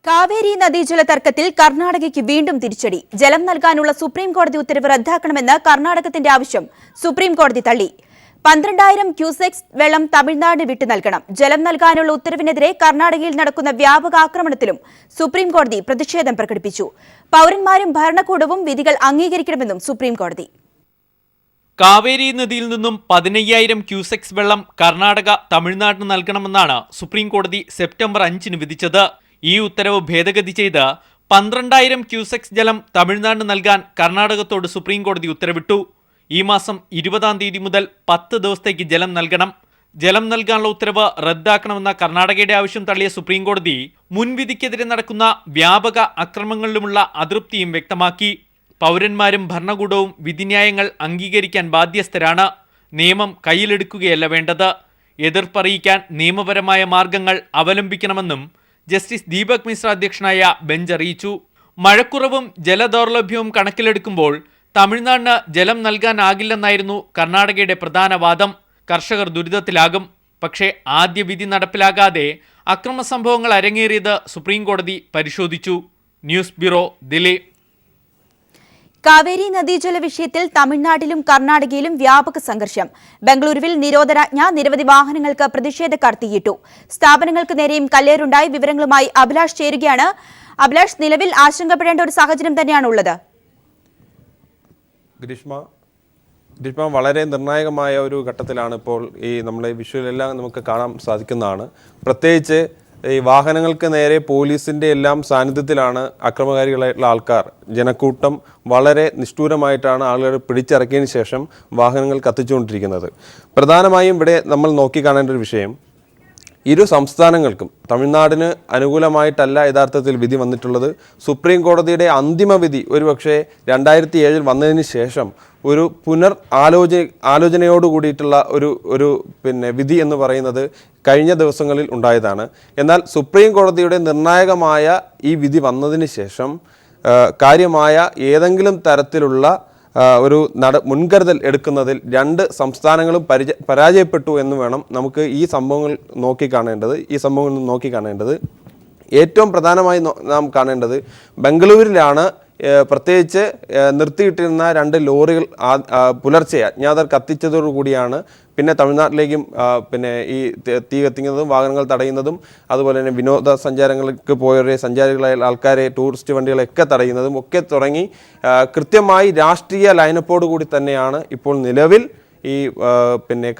കാവേരി നദീജല തർക്കത്തിൽ കർണാടകയ്ക്ക് വീണ്ടും തിരിച്ചടി. ജലം നൽകാനുള്ള സുപ്രീം കോടതി ഉത്തരവ് റദ്ദാക്കണമെന്ന് കർണാടകത്തിന്റെ ആവശ്യം സുപ്രീം കോടതി തള്ളി. 12,000 ക്യൂസെക്സ് വെള്ളം തമിഴ്നാട് വിട്ടു നൽകണം. ജലം നൽകാനുള്ള ഉത്തരവിനെതിരെ കർണാടകയിൽ നടക്കുന്ന വ്യാപക ആക്രമണത്തിലും സുപ്രീം കോടതി പ്രതിഷേധം പ്രകടിപ്പിച്ചു. പൌരന്മാരും ഭരണകൂടവും വിധികൾ അംഗീകരിക്കണമെന്നും സുപ്രീം കോടതി. കാവേരി നദിയിൽ നിന്നും 15,000 ക്യൂസെക്സ് വെള്ളം കർണാടക തമിഴ്നാടിന് നൽകണമെന്നാണ് സുപ്രീം കോടതി സെപ്റ്റംബർ 5 വിധിച്ചത്. ഈ ഉത്തരവ് ഭേദഗതി ചെയ്ത് 12,000 ക്യൂസെക്സ് ജലം തമിഴ്നാടിന് നൽകാൻ കർണാടകത്തോട് സുപ്രീം കോടതി ഉത്തരവിട്ടു. ഈ മാസം 20-ാം തീയതി മുതൽ 10 ദിവസത്തേക്ക് ജലം നൽകണം. ജലം നൽകാനുള്ള ഉത്തരവ് റദ്ദാക്കണമെന്ന കർണാടകയുടെ ആവശ്യം തള്ളിയ സുപ്രീം കോടതി മുൻവിധിക്കെതിരെ നടക്കുന്ന വ്യാപക അക്രമങ്ങളിലുമുള്ള അതൃപ്തിയും വ്യക്തമാക്കി. പൗരന്മാരും ഭരണകൂടവും വിധിന്യായങ്ങൾ അംഗീകരിക്കാൻ ബാധ്യസ്ഥരാണ്. നിയമം കയ്യിലെടുക്കുകയല്ല വേണ്ടത്. എതിർപ്പറിയിക്കാൻ നിയമപരമായ മാർഗങ്ങൾ അവലംബിക്കണമെന്നും ജസ്റ്റിസ് ദീപക് മിശ്ര അധ്യക്ഷനായ ബെഞ്ച് അറിയിച്ചു. മഴക്കുറവും ജലദൗർലഭ്യവും കണക്കിലെടുക്കുമ്പോൾ തമിഴ്നാടിന് ജലം നൽകാനാകില്ലെന്നായിരുന്നു കർണാടകയുടെ പ്രധാന വാദം. കർഷകർ ദുരിതത്തിലാകും. പക്ഷേ ആദ്യ വിധി നടപ്പിലാകാതെ അക്രമ സംഭവങ്ങൾ അരങ്ങേറിയത് സുപ്രീം കോടതി പരിശോധിച്ചു. News bureau, Delhi. കാവേരി നദീജല വിഷയത്തിൽ തമിഴ്നാട്ടിലും കർണാടകയിലും വ്യാപക സംഘർഷം. ബംഗളൂരുവിൽ നിരോധനാജ്ഞ, നിരവധി വാഹനങ്ങൾക്ക് പ്രതിഷേധക്കാർ തീയിട്ടു. സ്ഥാപനങ്ങൾക്ക് നേരെയും കല്ലേറുണ്ടായി. വിവരങ്ങളുമായി അഭിലാഷ് ചേരുകയാണ്. അഭിലാഷ്, നിലവിൽ ആശങ്കപ്പെടേണ്ട ഒരു സാഹചര്യം തന്നെയാണുള്ളത്. ഗ്രീഷ്മ, വളരെ നിർണായകമായ ഒരു ഘട്ടത്തിലാണ് ഇപ്പോൾ ഈ നമ്മളെ വിഷ്വലെല്ലാം നമുക്ക് കാണാൻ സാധിക്കുന്നതാണ്. പ്രത്യേകിച്ച് ഈ വാഹനങ്ങൾക്ക് നേരെ പോലീസിൻ്റെ എല്ലാം സാന്നിധ്യത്തിലാണ് അക്രമകാരികളായിട്ടുള്ള ആൾക്കാർ, ജനക്കൂട്ടം വളരെ നിഷ്ഠൂരമായിട്ടാണ് ആളുകൾ പിടിച്ചിറക്കിയതിന് ശേഷം വാഹനങ്ങൾ കത്തിച്ചുകൊണ്ടിരിക്കുന്നത്. പ്രധാനമായും ഇവിടെ നമ്മൾ നോക്കിക്കാണേണ്ട ഒരു വിഷയം, ഇരു സംസ്ഥാനങ്ങൾക്കും തമിഴ്നാടിന് അനുകൂലമായിട്ടല്ല യഥാർത്ഥത്തിൽ വിധി വന്നിട്ടുള്ളത്. സുപ്രീം കോടതിയുടെ അന്തിമ വിധി ഒരുപക്ഷെ 2007 വന്നതിന് ശേഷം ഒരു ആലോചനയോട് കൂടിയിട്ടുള്ള ഒരു വിധി എന്ന് പറയുന്നത് കഴിഞ്ഞ ദിവസങ്ങളിൽ ഉണ്ടായതാണ്. എന്നാൽ സുപ്രീം കോടതിയുടെ നിർണായകമായ ഈ വിധി വന്നതിന് ശേഷം കാര്യമായ ഏതെങ്കിലും തരത്തിലുള്ള ഒരു മുൻകരുതൽ എടുക്കുന്നതിൽ രണ്ട് സംസ്ഥാനങ്ങളും പരാജയപ്പെട്ടു എന്ന് വേണം നമുക്ക് ഈ സംഭവങ്ങൾ നോക്കിക്കാണേണ്ടത്. ഏറ്റവും പ്രധാനമായി നാം കാണേണ്ടത് ബംഗളൂരിലാണ് പ്രത്യേകിച്ച് നിർത്തിയിട്ടിരുന്ന 2 ലോറികൾ പുലർച്ചെ അജ്ഞാതർ കത്തിച്ചതോടുകൂടിയാണ് പിന്നെ തമിഴ്നാട്ടിലേക്കും ഈ തീ കത്തിക്കുന്നതും വാഹനങ്ങൾ തടയുന്നതും അതുപോലെ തന്നെ വിനോദസഞ്ചാരങ്ങൾക്ക് പോയവരെ സഞ്ചാരികളായ ആൾക്കാരെ ടൂറിസ്റ്റ് വണ്ടികളൊക്കെ തടയുന്നതും ഒക്കെ തുടങ്ങി കൃത്യമായി രാഷ്ട്രീയ ലൈനപ്പോട് കൂടി തന്നെയാണ് ഇപ്പോൾ നിലവിൽ ഈ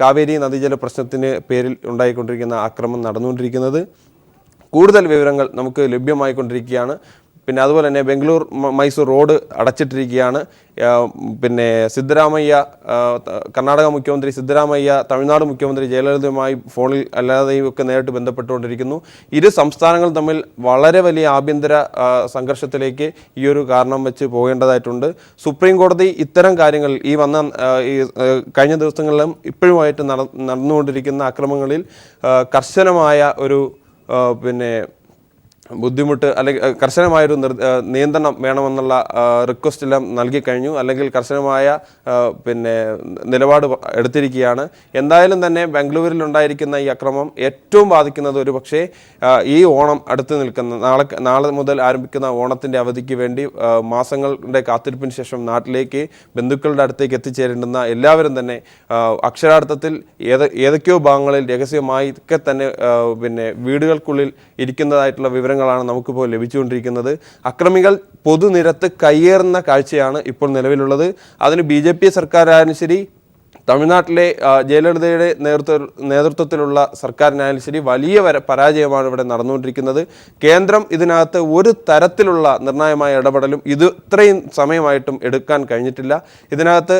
കാവേരി നദീജല പ്രശ്നത്തിന് പേരിൽ ഉണ്ടായിക്കൊണ്ടിരിക്കുന്ന ആക്രമണം നടന്നുകൊണ്ടിരിക്കുന്നത്. കൂടുതൽ വിവരങ്ങൾ നമുക്ക് ലഭ്യമായിക്കൊണ്ടിരിക്കുകയാണ്. പിന്നെ അതുപോലെ തന്നെ ബംഗളൂർ മൈസൂർ റോഡ് അടച്ചിട്ടിരിക്കുകയാണ്. സിദ്ധരാമയ്യ, കർണാടക മുഖ്യമന്ത്രി സിദ്ധരാമയ്യ തമിഴ്നാട് മുഖ്യമന്ത്രി ജയലളിതയുമായി ഫോണിൽ അല്ലാതെയും ഒക്കെ നേരിട്ട് ബന്ധപ്പെട്ടുകൊണ്ടിരിക്കുന്നു. ഇരു സംസ്ഥാനങ്ങൾ തമ്മിൽ വളരെ വലിയ ആഭ്യന്തര സംഘർഷത്തിലേക്ക് ഈ ഒരു കാരണം വെച്ച് പോകേണ്ടതായിട്ടുണ്ട്. സുപ്രീം കോടതി ഇത്തരം കാര്യങ്ങൾ കഴിഞ്ഞ ദിവസങ്ങളിലും ഇപ്പോഴുമായിട്ട് നടന്നുകൊണ്ടിരിക്കുന്ന അക്രമങ്ങളിൽ കർശനമായ ഒരു ബുദ്ധിമുട്ട് അല്ലെങ്കിൽ കർശനമായൊരു നിയന്ത്രണം വേണമെന്നുള്ള റിക്വസ്റ്റ് എല്ലാം നൽകിക്കഴിഞ്ഞു, അല്ലെങ്കിൽ കർശനമായ നിലപാട് എടുത്തിരിക്കുകയാണ്. എന്തായാലും തന്നെ ബംഗളൂരിലുണ്ടായിരിക്കുന്ന ഈ അക്രമം ഏറ്റവും ബാധിക്കുന്നത് ഒരു പക്ഷേ ഈ ഓണം അടുത്ത് നിൽക്കുന്ന നാളെ മുതൽ ആരംഭിക്കുന്ന ഓണത്തിൻ്റെ അവധിക്ക് വേണ്ടി മാസങ്ങളുടെ കാത്തിരിപ്പിന് ശേഷം നാട്ടിലേക്ക് ബന്ധുക്കളുടെ അടുത്തേക്ക് എത്തിച്ചേരേണ്ടുന്ന എല്ലാവരും തന്നെ അക്ഷരാർത്ഥത്തിൽ ഏതൊക്കെയോ ഭാഗങ്ങളിൽ രഹസ്യമായി ഒക്കെ തന്നെ വീടുകൾക്കുള്ളിൽ ഇരിക്കുന്നതായിട്ടുള്ള വിവരങ്ങളാണ് നമുക്കിപ്പോൾ ലഭിച്ചുകൊണ്ടിരിക്കുന്നത്. അക്രമികൾ പൊതുനിരത്ത് കയ്യേറുന്ന കാഴ്ചയാണ് ഇപ്പോൾ നിലവിലുള്ളത്. അതിന് BJP സർക്കാരായാലും ശരി, തമിഴ്നാട്ടിലെ ജയലളിതയുടെ നേതൃത്വത്തിലുള്ള സർക്കാരിനായാലും ശരി വലിയ പരാജയമാണ് ഇവിടെ നടന്നുകൊണ്ടിരിക്കുന്നത്. കേന്ദ്രം ഇതിനകത്ത് ഒരു തരത്തിലുള്ള നിർണായകമായ ഇടപെടലും ഇത്രയും സമയമായിട്ടും എടുക്കാൻ കഴിഞ്ഞിട്ടില്ല. ഇതിനകത്ത്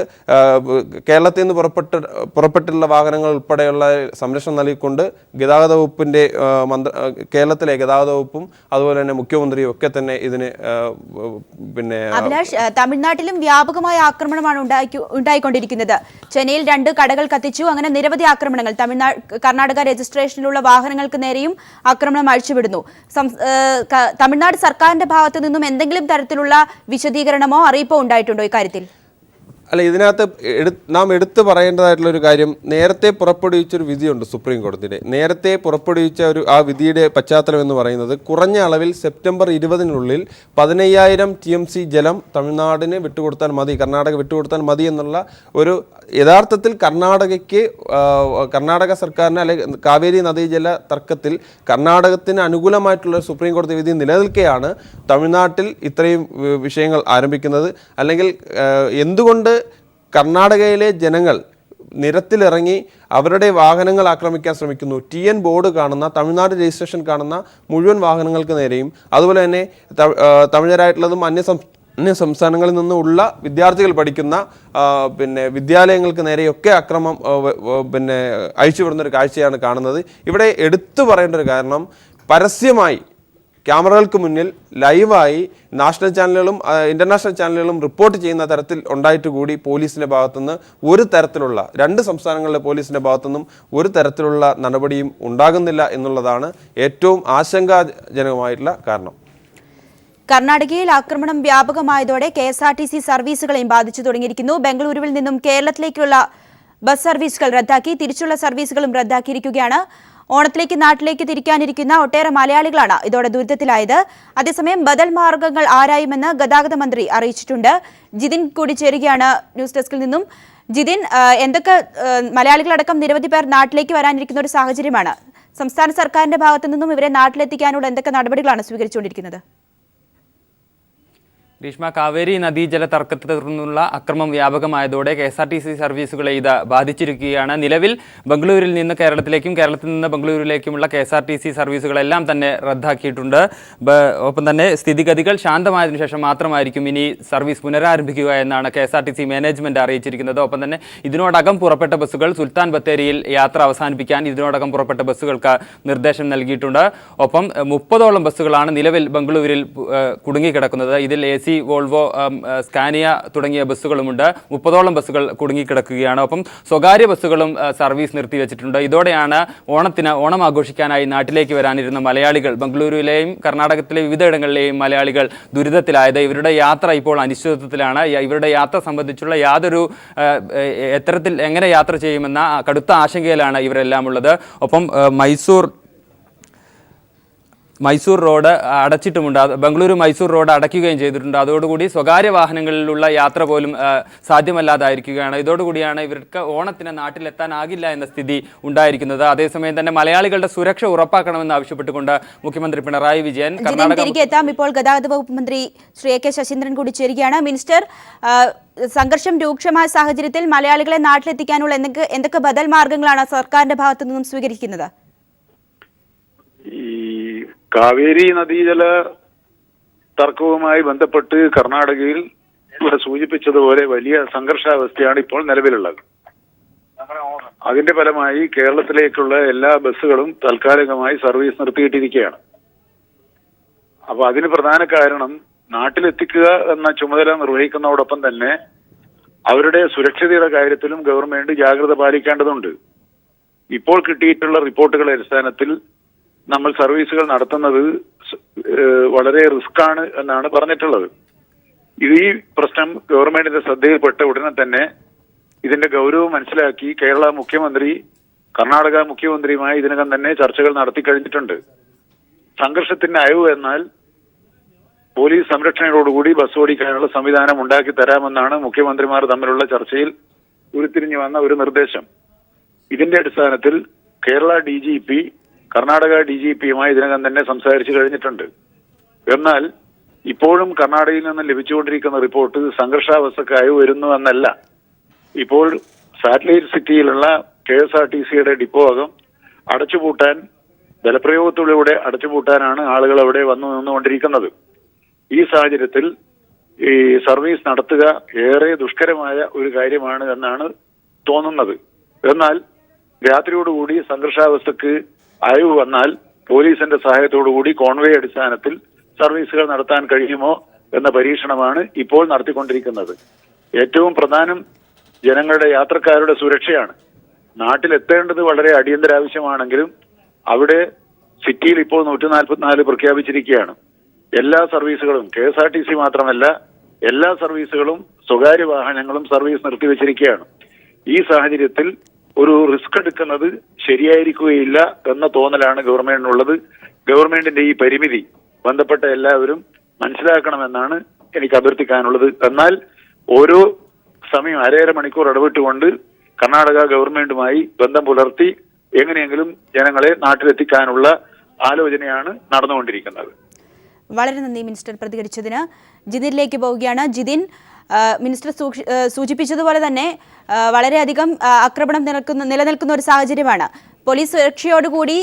കേരളത്തിൽ നിന്ന് പുറപ്പെട്ടുള്ള വാഹനങ്ങൾ ഉൾപ്പെടെയുള്ള സംരക്ഷണം നൽകിക്കൊണ്ട് ഗതാഗത വകുപ്പിൻ്റെ കേരളത്തിലെ ഗതാഗത വകുപ്പും അതുപോലെ തന്നെ മുഖ്യമന്ത്രിയും ഒക്കെ തന്നെ ഇതിന് അഭിലാഷ്, തമിഴ്നാട്ടിലും വ്യാപകമായ ആക്രമണമാണ് ഉണ്ടായിക്കൊണ്ടിരിക്കുന്നത്. ചെന്നൈയിൽ 2 കടകൾ കത്തിച്ചു. അങ്ങനെ നിരവധി ആക്രമണങ്ങൾ കർണാടക രജിസ്ട്രേഷനിലുള്ള വാഹനങ്ങൾക്ക് നേരെയും ആക്രമണം അഴിച്ചുവിടുന്നു. തമിഴ്നാട് സർക്കാരിന്റെ ഭാഗത്തു നിന്നും എന്തെങ്കിലും തരത്തിലുള്ള വിശദീകരണമോ അറിയിപ്പോ ഉണ്ടായിട്ടുണ്ടോ ഇക്കാര്യത്തിൽ? അല്ല, ഇതിനകത്ത് നാം എടുത്തു പറയേണ്ടതായിട്ടുള്ളൊരു കാര്യം, നേരത്തെ പുറപ്പെടുവിച്ചൊരു വിധിയുണ്ട് സുപ്രീം കോടതിയുടെ. നേരത്തെ പുറപ്പെടുവിച്ച ആ വിധിയുടെ പശ്ചാത്തലം എന്ന് പറയുന്നത്, കുറഞ്ഞ അളവിൽ സെപ്റ്റംബർ 20-നുള്ളിൽ 15,000 TMC ജലം തമിഴ്നാടിന് വിട്ടുകൊടുത്താൽ മതി, കർണാടക വിട്ടുകൊടുത്താൽ മതി എന്നുള്ള ഒരു, യഥാർത്ഥത്തിൽ കർണാടക സർക്കാരിന് അല്ലെങ്കിൽ കാവേരി നദീജല തർക്കത്തിൽ കർണാടകത്തിന് അനുകൂലമായിട്ടുള്ള സുപ്രീം കോടതി വിധി നിലനിൽക്കെയാണ് തമിഴ്നാട്ടിൽ ഇത്രയും വിഷയങ്ങൾ ആരംഭിക്കുന്നത്. അല്ലെങ്കിൽ എന്തുകൊണ്ട് കർണാടകയിലെ ജനങ്ങൾ നിരത്തിലിറങ്ങി അവരുടെ വാഹനങ്ങൾ ആക്രമിക്കാൻ ശ്രമിക്കുന്നു? TN ബോർഡ് കാണുന്ന, തമിഴ്നാട് രജിസ്ട്രേഷൻ കാണുന്ന മുഴുവൻ വാഹനങ്ങൾക്ക് നേരെയും, അതുപോലെ തന്നെ തമിഴരായിട്ടുള്ളതും അന്യ സംസ്ഥാനങ്ങളിൽ നിന്നുള്ള വിദ്യാർത്ഥികൾ പഠിക്കുന്ന വിദ്യാലയങ്ങൾക്ക് നേരെയൊക്കെ അക്രമം അഴിച്ചുവിടുന്നൊരു കാഴ്ചയാണ് കാണുന്നത്. ഇവിടെ എടുത്തു പറയേണ്ട ഒരു കാരണം, പരസ്യമായി ക്യാമറകൾക്ക് മുന്നിൽ ലൈവായി നാഷണൽ ചാനലുകളും ഇൻ്റർനാഷണൽ ചാനലുകളും റിപ്പോർട്ട് ചെയ്യുന്ന തരത്തിൽ ഉണ്ടായിട്ട് കൂടി പോലീസിൻ്റെ ഭാഗത്തുനിന്ന് ഒരു തരത്തിലുള്ള, രണ്ട് സംസ്ഥാനങ്ങളിലെ പോലീസിൻ്റെ ഭാഗത്തുനിന്നും ഒരു തരത്തിലുള്ള നടപടിയും ഉണ്ടാകുന്നില്ല എന്നുള്ളതാണ് ഏറ്റവും ആശങ്കാജനകമായിട്ടുള്ള കാരണം. കർണാടകയിൽ ആക്രമണം വ്യാപകമായതോടെ KSRTC സർവീസുകളെയും ബാധിച്ചു തുടങ്ങിയിരിക്കുന്നു. ബംഗളൂരുവിൽ നിന്നും കേരളത്തിലേക്കുള്ള ബസ് സർവീസുകൾ റദ്ദാക്കി, തിരിച്ചുള്ള സർവീസുകളും റദ്ദാക്കിയിരിക്കുകയാണ്. ഓണത്തിലേക്ക് നാട്ടിലേക്ക് തിരിക്കാനിരിക്കുന്ന ഒട്ടേറെ മലയാളികളാണ് ഇതോടെ ദുരിതത്തിലായത്. അതേസമയം ബദൽ മാർഗങ്ങൾ ആരായുമെന്ന് ഗതാഗത മന്ത്രി അറിയിച്ചിട്ടുണ്ട്. ജിതിൻ കൂടി ചേരുകയാണ് ന്യൂസ് ഡെസ്കിൽ നിന്നും. ജിതിൻ, എന്തൊക്കെ മലയാളികളടക്കം നിരവധി പേർ നാട്ടിലേക്ക് വരാനിരിക്കുന്ന ഒരു സാഹചര്യമാണ്. സംസ്ഥാന സർക്കാരിന്റെ ഭാഗത്തു നിന്നും ഇവരെ നാട്ടിലെത്തിക്കാനുള്ള എന്തൊക്കെ നടപടികളാണ് സ്വീകരിച്ചുകൊണ്ടിരിക്കുന്നത്? ഗ്രീഷ്മ, കാവേരി നദീജല തർക്കത്തെ തുടർന്നുള്ള അക്രമം വ്യാപകമായതോടെ KSRTC സർവീസുകളെ ഇത് ബാധിച്ചിരിക്കുകയാണ്. നിലവിൽ ബംഗളൂരിൽ നിന്ന് കേരളത്തിലേക്കും കേരളത്തിൽ നിന്ന് ബംഗളൂരുവിലേക്കുമുള്ള KSRTC സർവീസുകളെല്ലാം തന്നെ റദ്ദാക്കിയിട്ടുണ്ട്. ഒപ്പം തന്നെ സ്ഥിതിഗതികൾ ശാന്തമായതിനു ശേഷം മാത്രമായിരിക്കും ഇനി സർവീസ് പുനരാരംഭിക്കുക എന്നാണ് KSRTC മാനേജ്മെന്റ് അറിയിച്ചിരിക്കുന്നത്. ഒപ്പം തന്നെ ഇതിനോടകം പുറപ്പെട്ട ബസ്സുകൾ സുൽത്താൻ ബത്തേരിയിൽ യാത്ര അവസാനിപ്പിക്കാൻ ഇതിനോടകം പുറപ്പെട്ട ബസ്സുകൾക്ക് നിർദ്ദേശം നൽകിയിട്ടുണ്ട്. ഒപ്പം 30ഓളം ബസ്സുകളാണ് നിലവിൽ ബംഗളൂരിൽ കുടുങ്ങിക്കിടക്കുന്നത്. ഇതിൽ AC, വോൾവോ, സ്കാനിയ തുടങ്ങിയ ബസ്സുകളുമുണ്ട്. 30ഓളം ബസ്സുകൾ കുടുങ്ങിക്കിടക്കുകയാണ്. ഒപ്പം സ്വകാര്യ ബസ്സുകളും സർവീസ് നിർത്തിവെച്ചിട്ടുണ്ട്. ഇതോടെയാണ് ഓണം ആഘോഷിക്കാനായി നാട്ടിലേക്ക് വരാനിരുന്ന മലയാളികൾ, ബംഗളൂരുവിലെയും കർണാടകത്തിലെ വിവിധയിടങ്ങളിലെയും മലയാളികൾ ദുരിതത്തിലായത്. ഇവരുടെ യാത്ര ഇപ്പോൾ അനിശ്ചിതത്വത്തിലാണ്. ഇവരുടെ യാത്ര സംബന്ധിച്ചുള്ള യാതൊരു എങ്ങനെ യാത്ര ചെയ്യുമെന്ന കടുത്ത ആശങ്കയിലാണ് ഇവരെല്ലാം ഉള്ളത്. ഒപ്പം മൈസൂർ റോഡ് അടച്ചിട്ടുമുണ്ട്. ബംഗളൂരു മൈസൂർ റോഡ് അടയ്ക്കുകയും ചെയ്തിട്ടുണ്ട്. അതോടുകൂടി സ്വകാര്യ വാഹനങ്ങളിലുള്ള യാത്ര പോലും സാധ്യമല്ലാതായിരിക്കുകയാണ്. ഇതോടുകൂടിയാണ് ഇവർക്ക് ഓണത്തിന് നാട്ടിലെത്താനാകില്ല എന്ന സ്ഥിതി ഉണ്ടായിരിക്കുന്നത്. അതേസമയം തന്നെ മലയാളികളുടെ സുരക്ഷ ഉറപ്പാക്കണമെന്ന് ആവശ്യപ്പെട്ടുകൊണ്ട് മുഖ്യമന്ത്രി പിണറായി വിജയൻ തിരികെ എത്താം. ഇപ്പോൾ ഗതാഗത വകുപ്പ് മന്ത്രി ശ്രീ AK ശശീന്ദ്രൻ കൂടി ചേരുകയാണ്. മിനിസ്റ്റർ, സംഘർഷം രൂക്ഷമായ സാഹചര്യത്തിൽ മലയാളികളെ നാട്ടിലെത്തിക്കാനുള്ള എന്തൊക്കെ ബദൽ മാർഗങ്ങളാണ് സർക്കാരിന്റെ ഭാഗത്തു നിന്നും സ്വീകരിക്കുന്നത്? കാവേരി നദീജല തർക്കവുമായി ബന്ധപ്പെട്ട് കർണാടകയിൽ ഇവിടെ സൂചിപ്പിച്ചതുപോലെ വലിയ സംഘർഷാവസ്ഥയാണ് ഇപ്പോൾ നിലവിലുള്ളത്. അതിന്റെ ഫലമായി കേരളത്തിലേക്കുള്ള എല്ലാ ബസ്സുകളും താൽക്കാലികമായി സർവീസ് നിർത്തിയിട്ടിരിക്കുകയാണ്. അപ്പൊ അതിന് പ്രധാന കാരണം, നാട്ടിലെത്തിക്കുക എന്ന ചുമതല നിർവഹിക്കുന്നതോടൊപ്പം തന്നെ അവരുടെ സുരക്ഷതയുടെ കാര്യത്തിലും ഗവൺമെന്റ് ജാഗ്രത പാലിക്കേണ്ടതുണ്ട്. ഇപ്പോൾ കിട്ടിയിട്ടുള്ള റിപ്പോർട്ടുകളുടെ അടിസ്ഥാനത്തിൽ നമ്മൾ സർവീസുകൾ നടത്തുന്നത് വളരെ റിസ്ക്കാണ് എന്നാണ് പറഞ്ഞിട്ടുള്ളത്. ഈ പ്രശ്നം ഗവൺമെന്റിന്റെ ശ്രദ്ധയിൽപ്പെട്ട ഉടനെ തന്നെ ഇതിന്റെ ഗൗരവം മനസ്സിലാക്കി കേരള മുഖ്യമന്ത്രി കർണാടക മുഖ്യമന്ത്രിയുമായി ഇതിനകം തന്നെ ചർച്ചകൾ നടത്തി കഴിഞ്ഞിട്ടുണ്ട്. സംഘർഷത്തിന് അയവ് എന്നാൽ പോലീസ് സംരക്ഷണയോടുകൂടി ബസ് ഓടിക്കാനുള്ള സംവിധാനം ഉണ്ടാക്കി തരാമെന്നാണ് മുഖ്യമന്ത്രിമാർ തമ്മിലുള്ള ചർച്ചയിൽ ഉരുത്തിരിഞ്ഞു വന്ന ഒരു നിർദ്ദേശം. ഇതിന്റെ അടിസ്ഥാനത്തിൽ കേരള DGP കർണാടക DGPയുമായി ഇതിനകം തന്നെ സംസാരിച്ചു കഴിഞ്ഞിട്ടുണ്ട്. എന്നാൽ ഇപ്പോഴും കർണാടകയിൽ നിന്ന് ലഭിച്ചുകൊണ്ടിരിക്കുന്ന റിപ്പോർട്ട് സംഘർഷാവസ്ഥക്കായി വരുന്നു എന്നല്ല. ഇപ്പോൾ സാറ്റലൈറ്റ് സിറ്റിയിലുള്ള KSRTCയുടെ ഡിപ്പോ അകം അടച്ചുപൂട്ടാൻ, ബലപ്രയോഗത്തിലൂടെ അടച്ചുപൂട്ടാനാണ് ആളുകൾ അവിടെ വന്നു നിന്നുകൊണ്ടിരിക്കുന്നത്. ഈ സാഹചര്യത്തിൽ ഈ സർവീസ് നടത്തുക ഏറെ ദുഷ്കരമായ ഒരു കാര്യമാണ് എന്നാണ് തോന്നുന്നത്. എന്നാൽ രാത്രിയോടുകൂടി സംഘർഷാവസ്ഥക്ക് അയവ് വന്നാൽ പോലീസിന്റെ സഹായത്തോടുകൂടി കോൺവേ അടിസ്ഥാനത്തിൽ സർവീസുകൾ നടത്താൻ കഴിയുമോ എന്ന പരീക്ഷണമാണ് ഇപ്പോൾ നടത്തിക്കൊണ്ടിരിക്കുന്നത്. ഏറ്റവും പ്രധാനം ജനങ്ങളുടെ, യാത്രക്കാരുടെ സുരക്ഷയാണ്. നാട്ടിലെത്തേണ്ടത് വളരെ അടിയന്തരാവശ്യമാണെങ്കിലും അവിടെ സിറ്റിയിൽ ഇപ്പോൾ 144 പ്രഖ്യാപിച്ചിരിക്കുകയാണ്. എല്ലാ സർവീസുകളും, KSRTC മാത്രമല്ല, എല്ലാ സർവീസുകളും സ്വകാര്യ വാഹനങ്ങളും സർവീസ് നിർത്തിവെച്ചിരിക്കുകയാണ്. ഈ സാഹചര്യത്തിൽ ഒരു റിസ്ക് എടുക്കുന്നത് ശരിയായിരിക്കുകയില്ല എന്ന തോന്നലാണ് ഗവൺമെന്റിനുള്ളത്. ഗവൺമെന്റിന്റെ ഈ പരിമിതി ബന്ധപ്പെട്ട എല്ലാവരും മനസ്സിലാക്കണമെന്നാണ് എനിക്ക് അഭ്യർത്ഥിക്കാനുള്ളത്. എന്നാൽ ഓരോ സമയം അരയര മണിക്കൂർ ഇടവിട്ടുകൊണ്ട് കർണാടക ഗവൺമെന്റുമായി ബന്ധം പുലർത്തി എങ്ങനെയെങ്കിലും ജനങ്ങളെ നാട്ടിലെത്തിക്കാനുള്ള ആലോചനയാണ് നടന്നുകൊണ്ടിരിക്കുന്നത്. വളരെ നന്ദി മിനിസ്റ്റർ പ്രതികരിച്ചതിന്. ജിതിനിലേക്ക് പോവുകയാണ്. ജിതിൻ, മിനിസ്റ്റർ സൂചിപ്പിച്ചതുപോലെ തന്നെ വളരെയധികം ആക്രമണം നിലനിൽക്കുന്ന ഒരു സാഹചര്യമാണ്. പോലീസ് സുരക്ഷയോടുകൂടി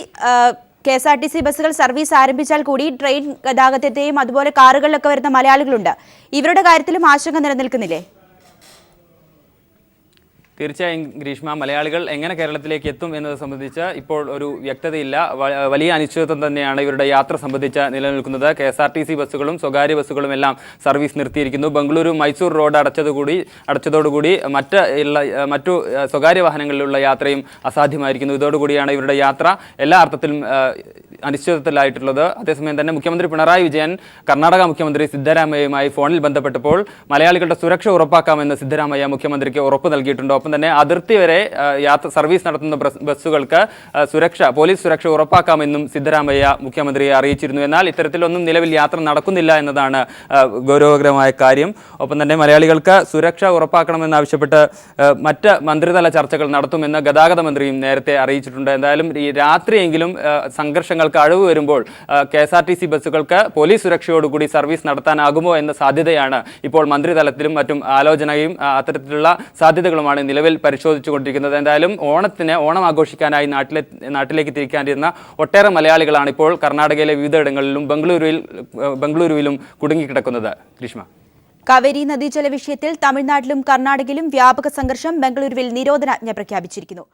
KSRTC ബസ്സുകൾ സർവീസ് ആരംഭിച്ചാൽ കൂടി ട്രെയിൻ ഗതാഗതത്തെയും അതുപോലെ കാറുകളിലൊക്കെ വരുന്ന മലയാളികളുണ്ട്. ഇവരുടെ കാര്യത്തിലും ആശങ്ക നിലനിൽക്കുന്നില്ലേ? തീർച്ചയായും ഗ്രീഷ്മ, മലയാളികൾ എങ്ങനെ കേരളത്തിലേക്ക് എത്തും എന്നത് സംബന്ധിച്ച് ഇപ്പോൾ ഒരു വ്യക്തതയില്ല. വലിയ അനിശ്ചിതത്വം തന്നെയാണ് ഇവരുടെ യാത്ര സംബന്ധിച്ച് നിലനിൽക്കുന്നത്. KSRTC ബസ്സുകളും സ്വകാര്യ ബസ്സുകളും എല്ലാം സർവീസ് നിർത്തിയിരിക്കുന്നു. ബംഗളൂരു മൈസൂർ റോഡ് അടച്ചതോടുകൂടി മറ്റു സ്വകാര്യ വാഹനങ്ങളിലുള്ള യാത്രയും അസാധ്യമായിരിക്കുന്നു. ഇതോടുകൂടിയാണ് ഇവരുടെ യാത്ര എല്ലാ അർത്ഥത്തിലും അനിശ്ചിതത്വത്തിലായിട്ടുള്ളത്. അതേസമയം തന്നെ മുഖ്യമന്ത്രി പിണറായി വിജയൻ കർണാടക മുഖ്യമന്ത്രി സിദ്ധരാമയ്യയുമായി ഫോണിൽ ബന്ധപ്പെട്ടപ്പോൾ മലയാളികളുടെ സുരക്ഷ ഉറപ്പാക്കാമെന്ന് സിദ്ധരാമയ്യ മുഖ്യമന്ത്രിക്ക് ഉറപ്പ് നൽകിയിട്ടുണ്ട്. ഒപ്പം തന്നെ അതിർത്തി വരെ സർവീസ് നടത്തുന്ന ബസ്സുകൾക്ക് പോലീസ് സുരക്ഷ ഉറപ്പാക്കാമെന്നും സിദ്ധരാമയ്യ മുഖ്യമന്ത്രിയെ അറിയിച്ചിരുന്നു. എന്നാൽ ഇത്തരത്തിലൊന്നും നിലവിൽ യാത്ര നടക്കുന്നില്ല എന്നതാണ് ഗൗരവകരമായ കാര്യം. ഒപ്പം തന്നെ മലയാളികൾക്ക് സുരക്ഷ ഉറപ്പാക്കണമെന്നാവശ്യപ്പെട്ട് മറ്റ് മന്ത്രിതല ചർച്ചകൾ നടത്തുമെന്ന് ഗതാഗത മന്ത്രിയും നേരത്തെ അറിയിച്ചിട്ടുണ്ട്. എന്തായാലും ഈ രാത്രിയെങ്കിലും സംഘർഷങ്ങൾക്ക് അഴിവ് വരുമ്പോൾ KSRTC ബസ്സുകൾക്ക് പോലീസ് സുരക്ഷയോടുകൂടി സർവീസ് നടത്താനാകുമോ എന്ന സാധ്യതയാണ് ഇപ്പോൾ മന്ത്രിതലത്തിലും മറ്റും ആലോചനയും അത്തരത്തിലുള്ള സാധ്യതകളുമാണ് നിലവിൽ പരിശോധിച്ചുകൊണ്ടിരിക്കുന്നത്. എന്തായാലും ഓണം ആഘോഷിക്കാനായി നാട്ടിലേക്ക് തിരിക്കാനിരുന്ന ഒട്ടേറെ മലയാളികളാണ് ഇപ്പോൾ കർണാടകയിലെ വിവിധയിടങ്ങളിലും ബംഗളൂരുവിലും കുടുങ്ങിക്കിടക്കുന്നത്. ഗ്രീഷ്മ, കാവേരി നദീജല വിഷയത്തിൽ തമിഴ്നാട്ടിലും കർണാടകയിലും വ്യാപക സംഘർഷം. ബംഗളൂരുവിൽ നിരോധനാജ്ഞ പ്രഖ്യാപിച്ചിരിക്കുന്നു.